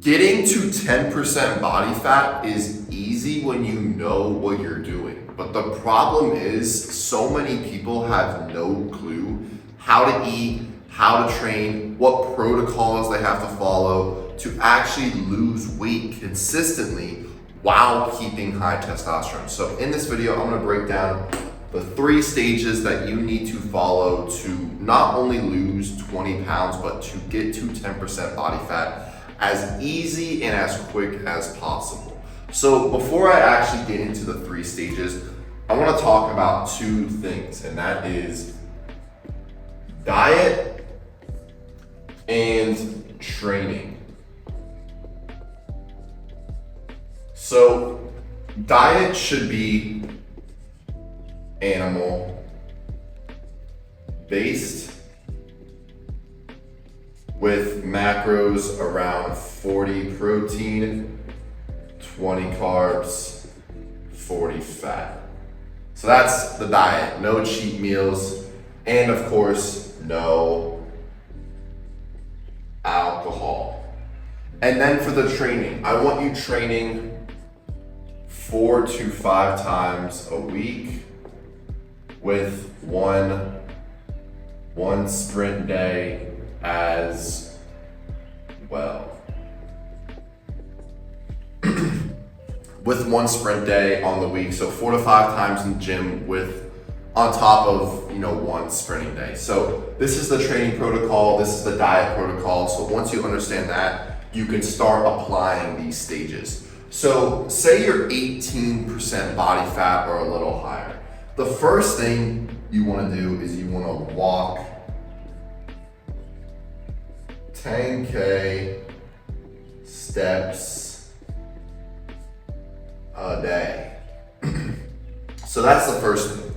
Getting to 10% body fat is easy when you know what you're doing. But the problem is so many people have no clue how to eat, how to train, what protocols they have to follow to actually lose weight consistently while keeping high testosterone. So in this video, I'm gonna break down the 3 stages that you need to follow to not only lose 20 pounds, but to get to 10% body fat as easy and as quick as possible. So before I actually get into the 3 stages, I wanna talk about 2 things, and that is diet and training. So diet should be animal based with macros around 40 protein, 20 carbs, 40 fat. So that's the diet. No cheat meals, and of course, no alcohol. And then for the training, I want you training 4 to 5 times a week with one sprint day as well. With 1 sprint day on the week, so 4 to 5 times in the gym with on top of 1 sprinting day. So this is the training protocol, this is the diet protocol. So once you understand that, you can start applying these stages. So say you're 18% body fat or a little higher. The first thing you want to do is you want to walk 10K steps a day. So that's the first thing.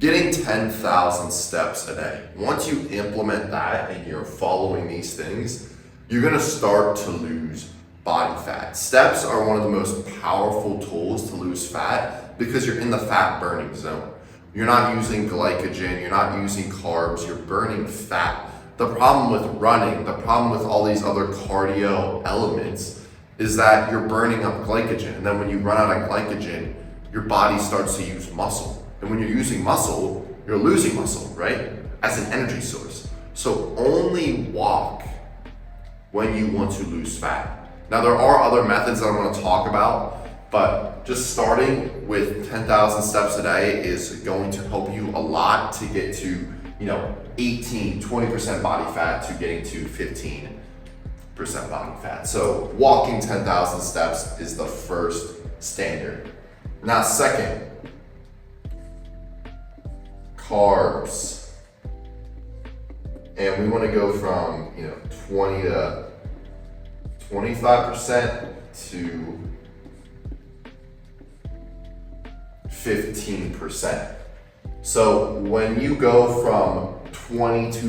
Getting 10,000 steps a day. Once you implement that and you're following these things, you're gonna start to lose body fat. Steps are one of the most powerful tools to lose fat because you're in the fat burning zone. You're not using glycogen, you're not using carbs, you're burning fat. The problem with running, the problem with all these other cardio elements is that you're burning up glycogen. And then when you run out of glycogen, your body starts to use muscle. And when you're using muscle, you're losing muscle, right? As an energy source. So only walk when you want to lose fat. Now there are other methods that I'm gonna talk about, but just starting with 10,000 steps a day is going to help you a lot to get to 18, 20% body fat to getting to 15% body fat. So walking 10,000 steps is the first standard. Now second, carbs. And we want to go from 20 to 25% to 15%. So when you go from 20 to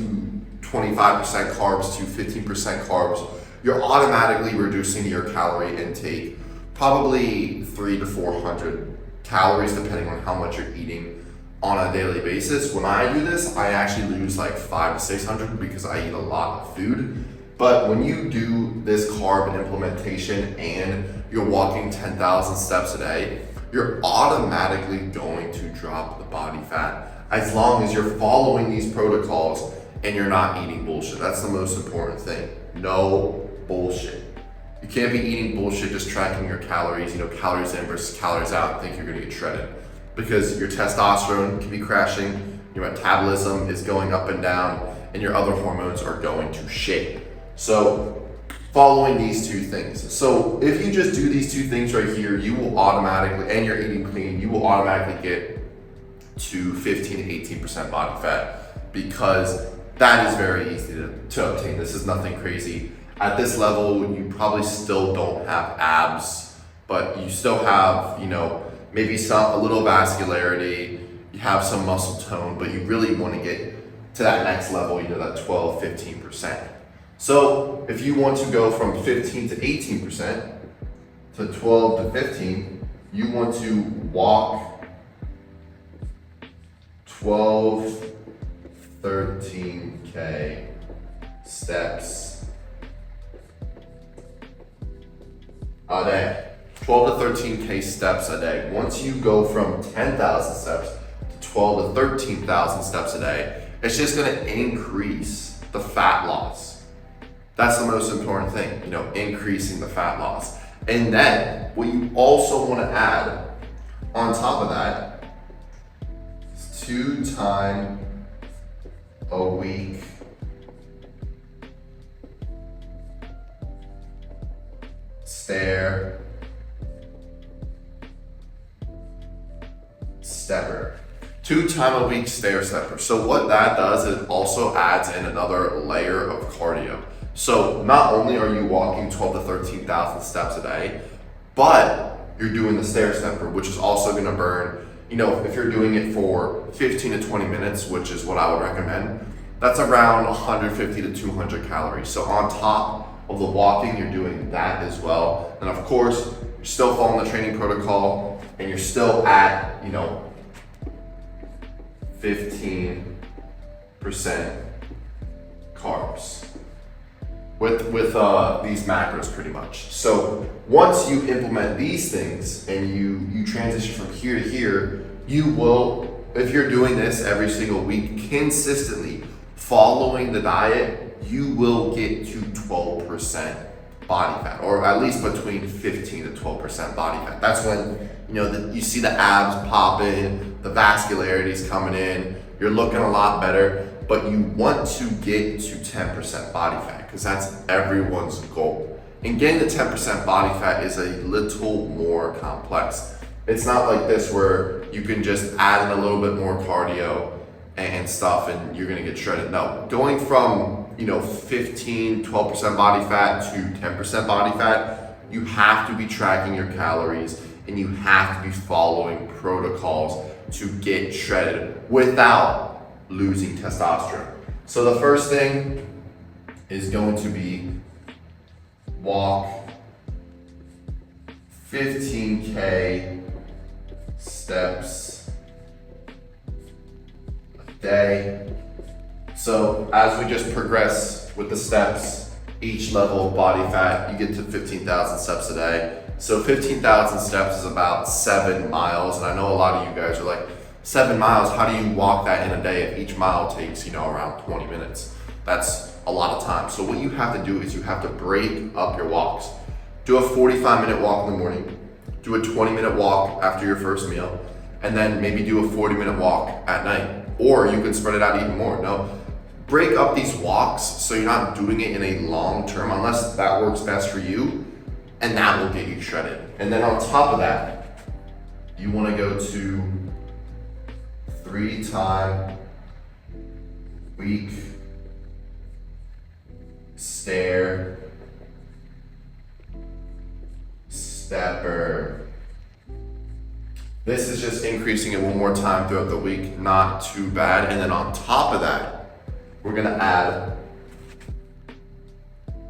25% carbs to 15% carbs, you're automatically reducing your calorie intake, probably 300 to 400 calories, depending on how much you're eating on a daily basis. When I do this, I actually lose like 500 to 600 because I eat a lot of food. But when you do this carb implementation and you're walking 10,000 steps a day, you're automatically going to drop the body fat as long as you're following these protocols and you're not eating bullshit. That's the most important thing. No bullshit. You can't be eating bullshit just tracking your calories, calories in versus calories out, and think you're gonna get shredded. Because your testosterone can be crashing, your metabolism is going up and down, and your other hormones are going to shake. So following these 2 things. So if you just do these 2 things right here, you will automatically, and you're eating clean, you will automatically get to 15 to 18% body fat because that is very easy to obtain. This is nothing crazy. At this level, you probably still don't have abs, but you still have, maybe a little vascularity, you have some muscle tone, but you really want to get to that next level, that 12, 15%. So if you want to go from 15 to 18% to 12 to 15, you want to walk 12, 13K steps a day. 12 to 13K steps a day. Once you go from 10,000 steps to 12 to 13,000 steps a day, it's just gonna increase the fat loss. That's the most important thing, increasing the fat loss. And then what you also wanna add on top of that is 2 times a week stair stepper. 2 times a week stair stepper. So what that does is it also adds in another layer of cardio. So not only are you walking 12 to 13,000 steps a day, but you're doing the stair stepper, which is also gonna burn, if you're doing it for 15 to 20 minutes, which is what I would recommend, that's around 150 to 200 calories. So on top of the walking, you're doing that as well. And of course, you're still following the training protocol and you're still at, 15% carbs with these macros pretty much. So once you implement these things and you transition from here to here, you will, if you're doing this every single week consistently, following the diet, you will get to 12% body fat, or at least between 15 to 12% body fat. That's when you see the abs pop in, the vascularity's coming in, you're looking a lot better, but you want to get to 10% body fat because that's everyone's goal. And getting to 10% body fat is a little more complex. It's not like this where you can just add in a little bit more cardio and stuff and you're gonna get shredded. No, going from 15, 12% body fat to 10% body fat, you have to be tracking your calories and you have to be following protocols to get shredded without losing testosterone. So the first thing is going to be walk 15K steps a day. So as we just progress with the steps, each level of body fat, you get to 15,000 steps a day. So 15,000 steps is about 7 miles. And I know a lot of you guys are like, 7 miles, how do you walk that in a day if each mile takes, around 20 minutes? That's a lot of time. So what you have to do is you have to break up your walks. Do a 45-minute walk in the morning, do a 20-minute walk after your first meal, and then maybe do a 40-minute walk at night. Or you can spread it out even more. No, break up these walks so you're not doing it in a long term unless that works best for you, and that will get you shredded. And then on top of that, you want to go to 3 times week stair stepper. This is just increasing it one more time throughout the week, not too bad. And then on top of that, we're gonna add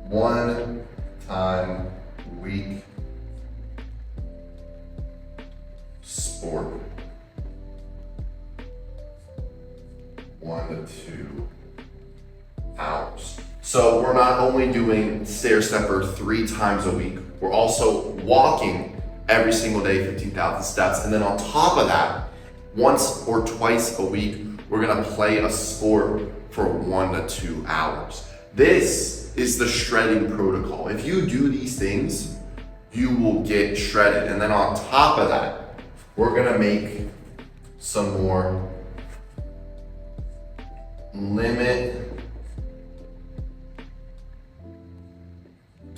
1 time week sport. 1 to 2 hours. So we're not only doing stair stepper 3 times a week, we're also walking every single day 15,000 steps. And then on top of that, once or twice a week, we're gonna play a sport for 1 to 2 hours. This is the shredding protocol. If you do these things, you will get shredded. And then on top of that, we're gonna make some more limit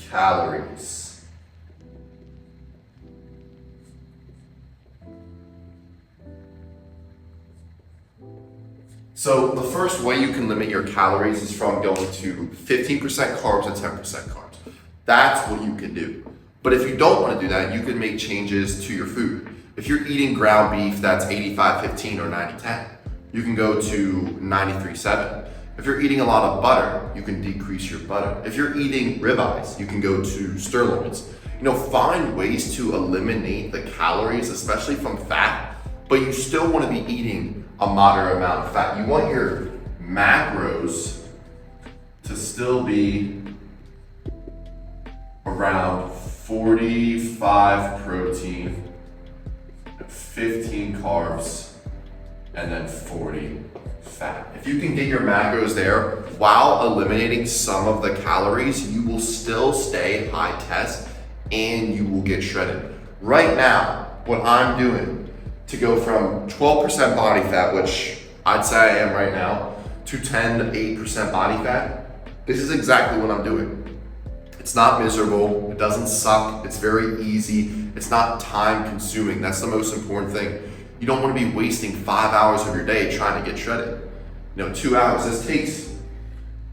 calories. So the first way you can limit your calories is from going to 15% carbs and 10% carbs. That's what you can do. But if you don't want to do that, you can make changes to your food. If you're eating ground beef that's 85-15 or 90-10, you can go to 93-7. If you're eating a lot of butter, you can decrease your butter. If you're eating ribeyes, you can go to sirloins. Find ways to eliminate the calories, especially from fat, but you still want to be eating a moderate amount of fat. You want your macros to still be around 45 protein, 15 carbs, and then 40 fat. If you can get your macros there while eliminating some of the calories, you will still stay high test and you will get shredded. Right now, what I'm doing to go from 12% body fat, which I'd say I am right now, to 10 to 8% body fat, this is exactly what I'm doing. It's not miserable, it doesn't suck, it's very easy, it's not time consuming. That's the most important thing. You don't want to be wasting 5 hours of your day trying to get shredded. 2 hours, this takes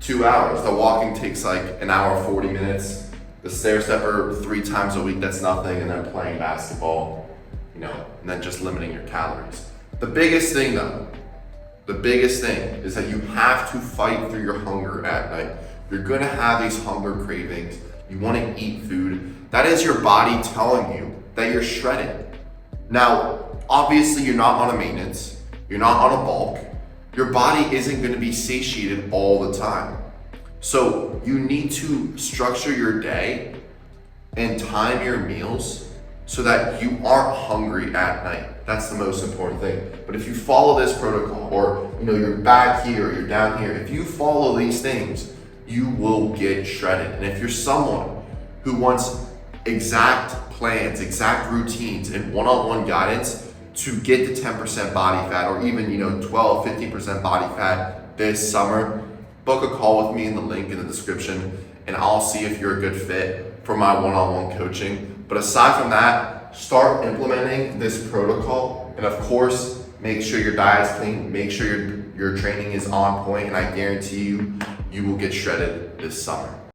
2 hours. The walking takes like an hour, 40 minutes. The stair stepper 3 times a week, that's nothing. And then playing basketball, and then just limiting your calories. The biggest thing though, is that you have to fight through your hunger at night. You're gonna have these hunger cravings. You wanna eat food. That is your body telling you that you're shredded. Now, obviously you're not on a maintenance, you're not on a bulk. Your body isn't gonna be satiated all the time. So you need to structure your day and time your meals so that you aren't hungry at night. That's the most important thing. But if you follow this protocol, or you're back here, you're down here, if you follow these things, you will get shredded. And if you're someone who wants exact plans, exact routines, and one-on-one guidance to get to 10% body fat, or even 12, 15% body fat this summer, book a call with me in the link in the description, and I'll see if you're a good fit for my one-on-one coaching. But aside from that, start implementing this protocol, and of course, make sure your diet's clean, make sure your training is on point, and I guarantee you, you will get shredded this summer.